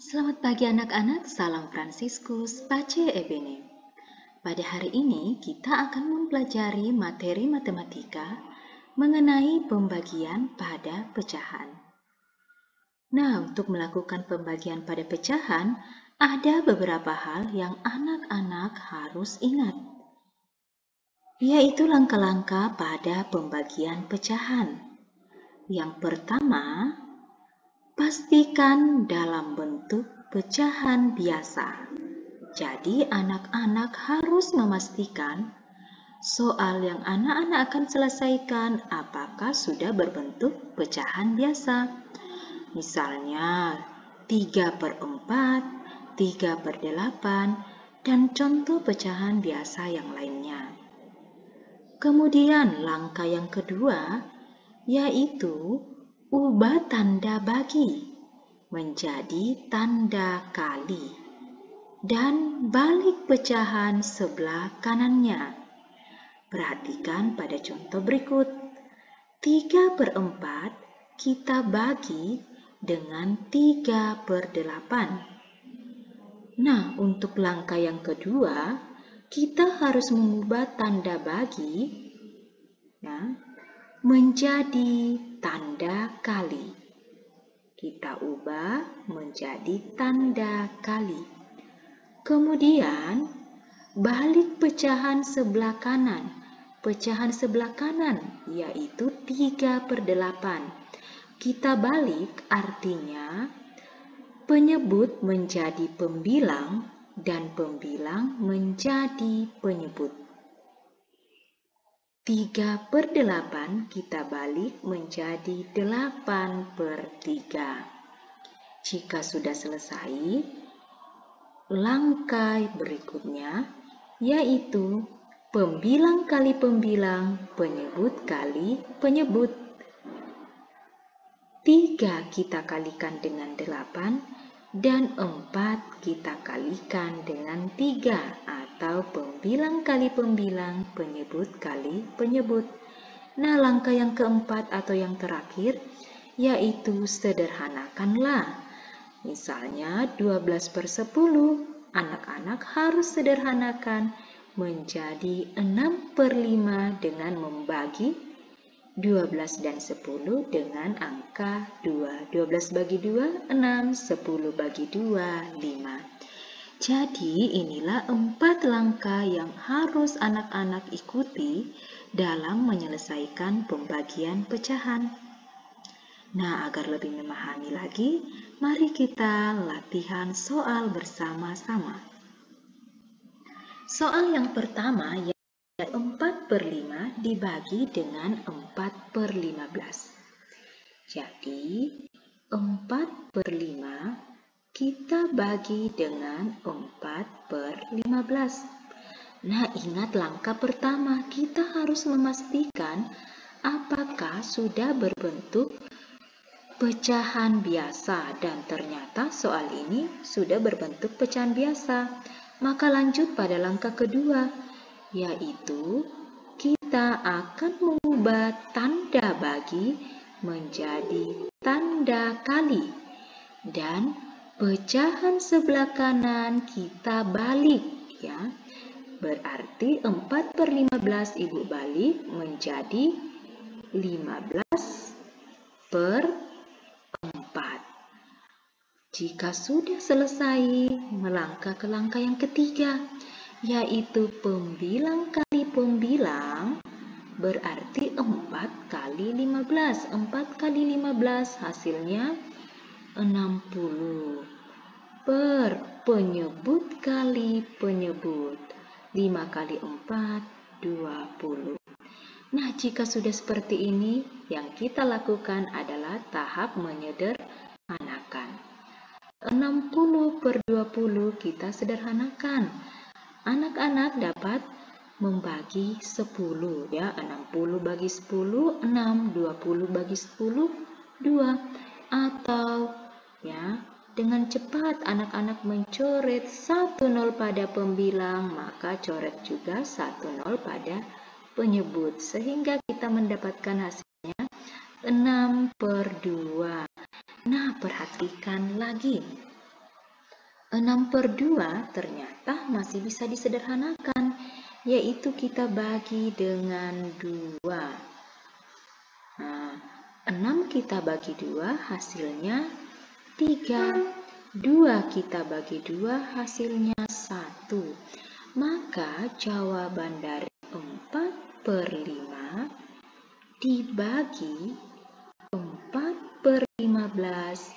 Selamat pagi anak-anak, salam Fransiskus, Pace Ebene. Pada hari ini kita akan mempelajari materi matematika mengenai pembagian pada pecahan. Nah, untuk melakukan pembagian pada pecahan, ada beberapa hal yang anak-anak harus ingat, yaitu langkah-langkah pada pembagian pecahan. Yang pertama, pastikan dalam bentuk pecahan biasa. Jadi anak-anak harus memastikan soal yang anak-anak akan selesaikan apakah sudah berbentuk pecahan biasa. Misalnya 3/4, 3/8, dan contoh pecahan biasa yang lainnya. Kemudian langkah yang kedua yaitu ubah tanda bagi menjadi tanda kali dan balik pecahan sebelah kanannya. Perhatikan pada contoh berikut. 3/4 kita bagi dengan 3/8. Nah, untuk langkah yang kedua, kita harus mengubah tanda bagi menjadi tanda kali. Kita ubah menjadi tanda kali. Kemudian, balik pecahan sebelah kanan. Pecahan sebelah kanan yaitu 3/8. Kita balik artinya penyebut menjadi pembilang dan pembilang menjadi penyebut. 3/8 kita balik menjadi 8/3. Jika sudah selesai, langkah berikutnya yaitu pembilang kali pembilang, penyebut kali penyebut. 3 kita kalikan dengan 8 dan 4 kita kalikan dengan 3 atau pembilang kali pembilang, penyebut kali penyebut. Nah, langkah yang keempat atau yang terakhir yaitu sederhanakanlah. Misalnya 12/10, anak-anak harus sederhanakan menjadi 6/5 dengan membagi 12 dan 10 dengan angka 2. 12 bagi 2, 6. 10 bagi 2, 5. Jadi inilah 4 langkah yang harus anak-anak ikuti dalam menyelesaikan pembagian pecahan. Nah, agar lebih memahami lagi, mari kita latihan soal bersama-sama. Soal yang pertama yaitu 4/5 dibagi dengan 4/15. Jadi 4/5 kita bagi dengan 4/15. Nah, ingat langkah pertama, kita harus memastikan apakah sudah berbentuk pecahan biasa, dan ternyata soal ini sudah berbentuk pecahan biasa. Maka lanjut pada langkah kedua, yaitu kita akan mengubah tanda bagi menjadi tanda kali dan pecahan sebelah kanan kita balik ya. Berarti 4/15 Ibu balik menjadi 15/4. Jika sudah selesai, melangkah ke langkah yang ketiga, yaitu pembilang kali pembilang, berarti 4 kali 15. 4 kali 15 hasilnya 60. Per penyebut kali penyebut. 5 kali 4, 20. Nah, jika sudah seperti ini, yang kita lakukan adalah tahap menyederhanakan. 60/20 kita sederhanakan. Anak-anak dapat membagi 10 ya, 60 bagi 10, 6, 20 bagi 10, 2. Atau ya, dengan cepat anak-anak mencoret 1 0 pada pembilang, maka coret juga 1 0 pada penyebut, sehingga kita mendapatkan hasilnya 6/2. Nah, perhatikan lagi. 6/2 ternyata masih bisa disederhanakan, yaitu kita bagi dengan 2. Nah, 6 kita bagi 2 hasilnya 3. 2 kita bagi 2 hasilnya 1. Maka jawaban dari 4/5 dibagi 4/15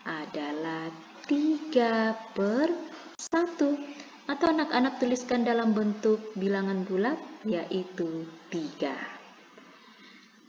adalah 3/1. Atau anak-anak tuliskan dalam bentuk bilangan bulat, yaitu 3.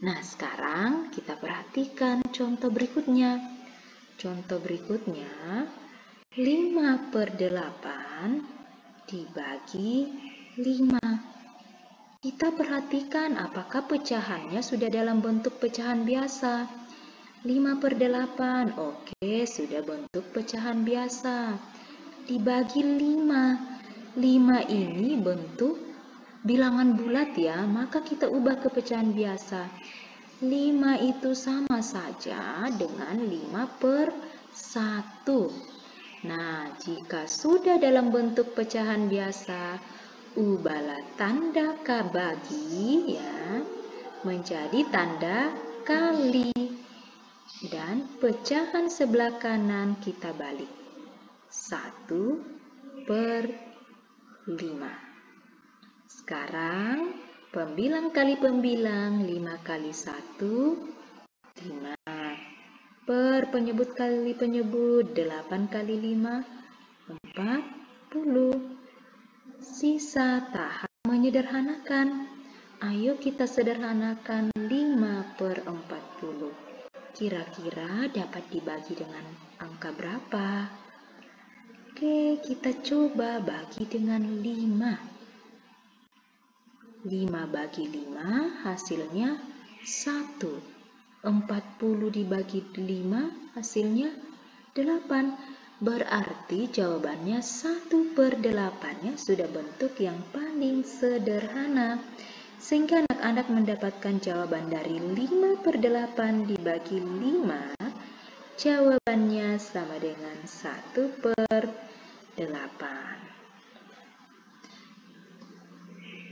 Nah, sekarang kita perhatikan contoh berikutnya. Contoh berikutnya, 5/8 dibagi 5. Kita perhatikan apakah pecahannya sudah dalam bentuk pecahan biasa. 5/8, oke, sudah bentuk pecahan biasa. Dibagi 5. 5 ini bentuk bilangan bulat ya, maka kita ubah ke pecahan biasa. 5 itu sama saja dengan 5/1. Nah, jika sudah dalam bentuk pecahan biasa, ubahlah tanda bagi ya menjadi tanda kali. Dan pecahan sebelah kanan kita balik. 1/5. Sekarang pembilang kali pembilang, 5 kali 1, 5. Per penyebut kali penyebut, 8 kali 5, 40. Sisa tahap menyederhanakan. Ayo kita sederhanakan 5/40. Kira-kira dapat dibagi dengan angka berapa? Oke, kita coba bagi dengan 5. 5 bagi 5 hasilnya 1. 40 dibagi 5 hasilnya 8. Berarti jawabannya 1/8-nya sudah bentuk yang paling sederhana. Sehingga anak-anak mendapatkan jawaban dari 5/8 dibagi 5, jawabannya sama dengan 1/8.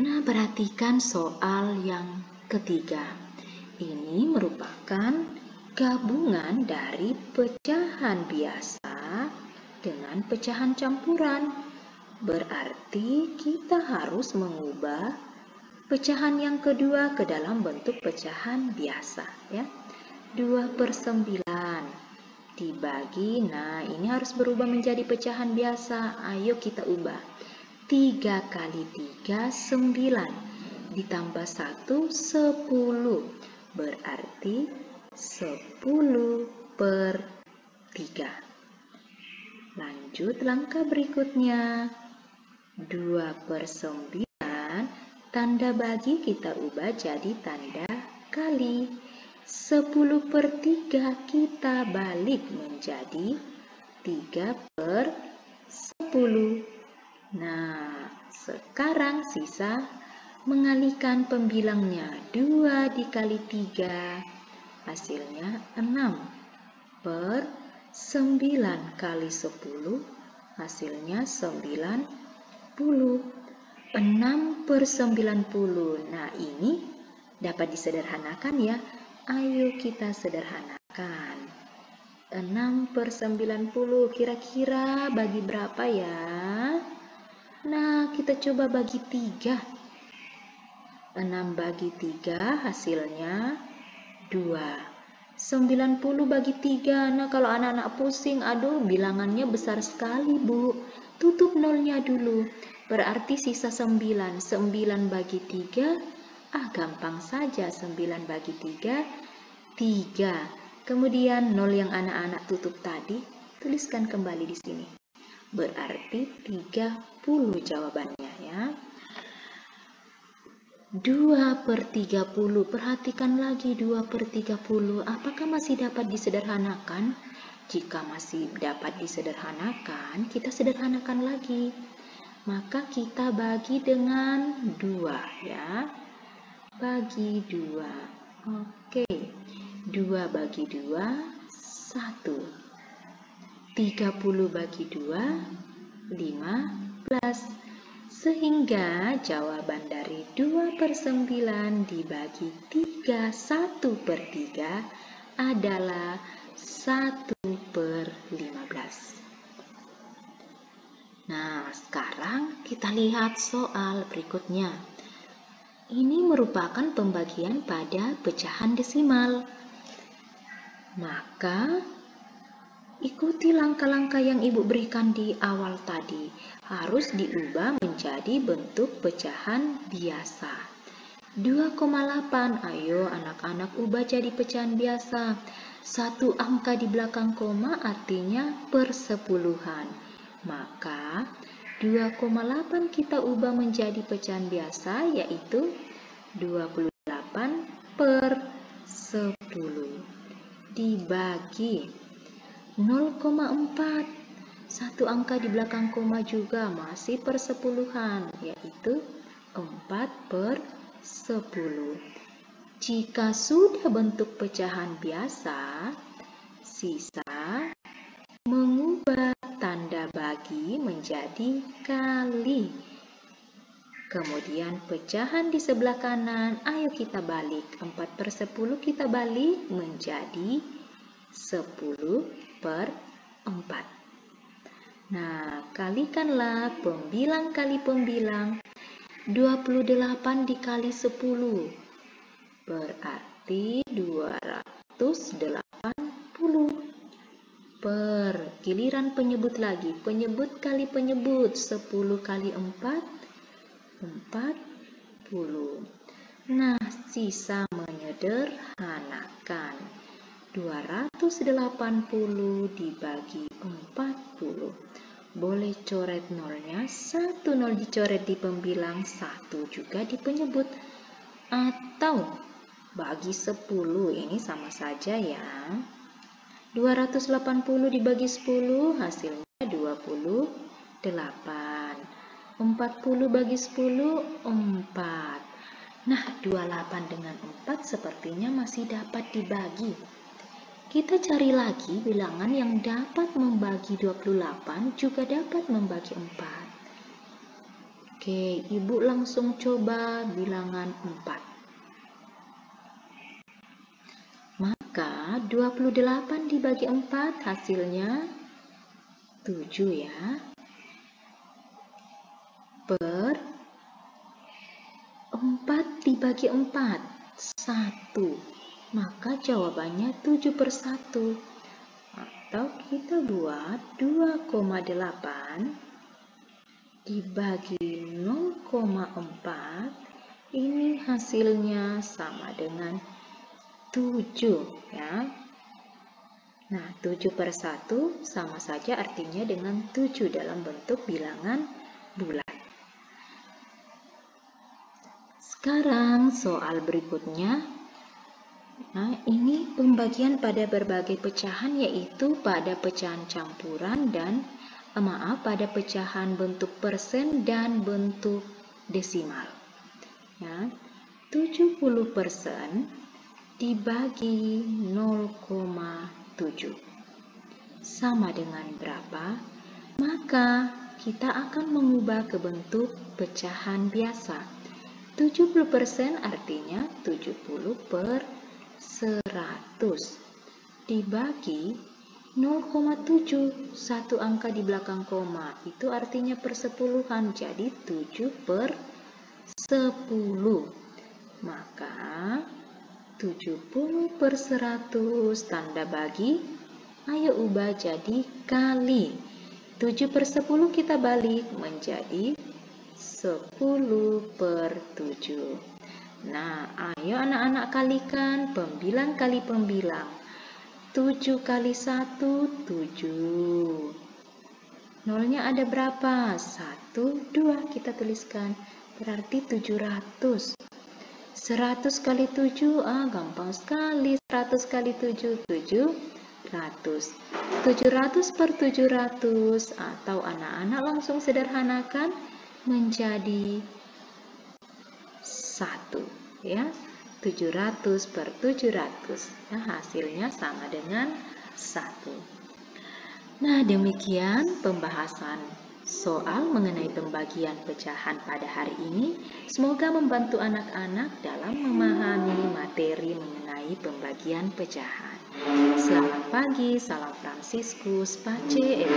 Nah, perhatikan soal yang ketiga. Ini merupakan gabungan dari pecahan biasa dengan pecahan campuran. Berarti kita harus mengubah pecahan yang kedua ke dalam bentuk pecahan biasa ya. 2/9 dibagi, nah ini harus berubah menjadi pecahan biasa. Ayo kita ubah. 3 kali 3, 9. Ditambah 1, 10. Berarti 10/3. Lanjut langkah berikutnya. 2/9. Tanda bagi kita ubah jadi tanda kali. 10/3 kita balik menjadi 3/10. Nah, sekarang sisa mengalihkan pembilangnya. 2 dikali 3 hasilnya 6. 9 kali 10 hasilnya 90. 6/90. Nah, ini dapat disederhanakan ya. Ayo kita sederhanakan. 6/90 kira-kira bagi berapa ya? Nah, kita coba bagi 3. 6 bagi 3 hasilnya 2. 90 bagi 3. Nah, kalau anak-anak pusing, aduh bilangannya besar sekali, Bu. Tutup nolnya dulu. Berarti sisa 9. 9 bagi 3. Gampang saja. 9 bagi 3. 3. Kemudian 0 yang anak-anak tutup tadi, tuliskan kembali di sini. Berarti 30 jawabannya ya. 2/30. Perhatikan lagi 2/30. Apakah masih dapat disederhanakan? Jika masih dapat disederhanakan, kita sederhanakan lagi. Maka kita bagi dengan 2 ya. Bagi 2. Oke. 2 bagi 2, 1. 30 bagi 2, 15. Sehingga jawaban dari 2/9 dibagi 3, 1/3 adalah 1/15. Nah, sekarang kita lihat soal berikutnya. Ini merupakan pembagian pada pecahan desimal. Maka, ikuti langkah-langkah yang Ibu berikan di awal tadi. Harus diubah menjadi bentuk pecahan biasa. 2,8, ayo anak-anak ubah jadi pecahan biasa. Satu angka di belakang koma artinya persepuluhan. Maka 2,8 kita ubah menjadi pecahan biasa, yaitu 28/10 dibagi 0,4. Satu angka di belakang koma juga masih persepuluhan, yaitu 4/10. Jika sudah bentuk pecahan biasa, sisa mengubah tanda bagi menjadi kali. Kemudian pecahan di sebelah kanan, ayo kita balik. 4/10 kita balik menjadi 10/4. Nah, kalikanlah pembilang kali pembilang. 28 dikali 10 berarti 280. Giliran penyebut lagi, penyebut kali penyebut, 10 kali 4, 40. Nah, sisa menyederhanakan. 280 dibagi 40. Boleh coret nolnya, 1 nol dicoret di pembilang, 1 juga di penyebut. Atau bagi 10, ini sama saja ya. 280 dibagi 10 hasilnya 28. 40 bagi 10, 4. Nah, 28 dengan 4 sepertinya masih dapat dibagi. Kita cari lagi bilangan yang dapat membagi 28 juga dapat membagi 4. Oke, Ibu langsung coba bilangan 4. Maka 28 dibagi 4 hasilnya 7 ya. Per 4 dibagi 4, 1. Maka jawabannya 7/1. Atau kita buat 2,8 dibagi 0,4. Ini hasilnya sama dengan 7 ya. Nah, 7/1 sama saja artinya dengan 7 dalam bentuk bilangan bulat. Sekarang soal berikutnya. Nah, ini pembagian pada berbagai pecahan, yaitu pada pecahan campuran dan pada pecahan bentuk persen dan bentuk desimal. Ya, 70% dibagi 0,7 sama dengan berapa? Maka kita akan mengubah ke bentuk pecahan biasa. 70% artinya 70/100 dibagi 0,7. Satu angka di belakang koma itu artinya persepuluhan, jadi 7/10. Maka 70/100 tanda bagi, ayo ubah jadi kali. 7/10 kita balik menjadi 10/7. Nah, ayo anak-anak kalikan pembilang kali pembilang. 7 kali 1, 7. Nolnya ada berapa? 1, 2 kita tuliskan. Berarti 700. 100 kali 7, gampang sekali. 100 kali 7, 700. 700/700 atau anak-anak langsung sederhanakan menjadi 1 ya. 700/700. Nah, hasilnya sama dengan 1. Nah, demikian pembahasan soal mengenai pembagian pecahan pada hari ini. Semoga membantu anak-anak dalam memahami materi mengenai pembagian pecahan. Selamat pagi, salam Fransiskus, Pace,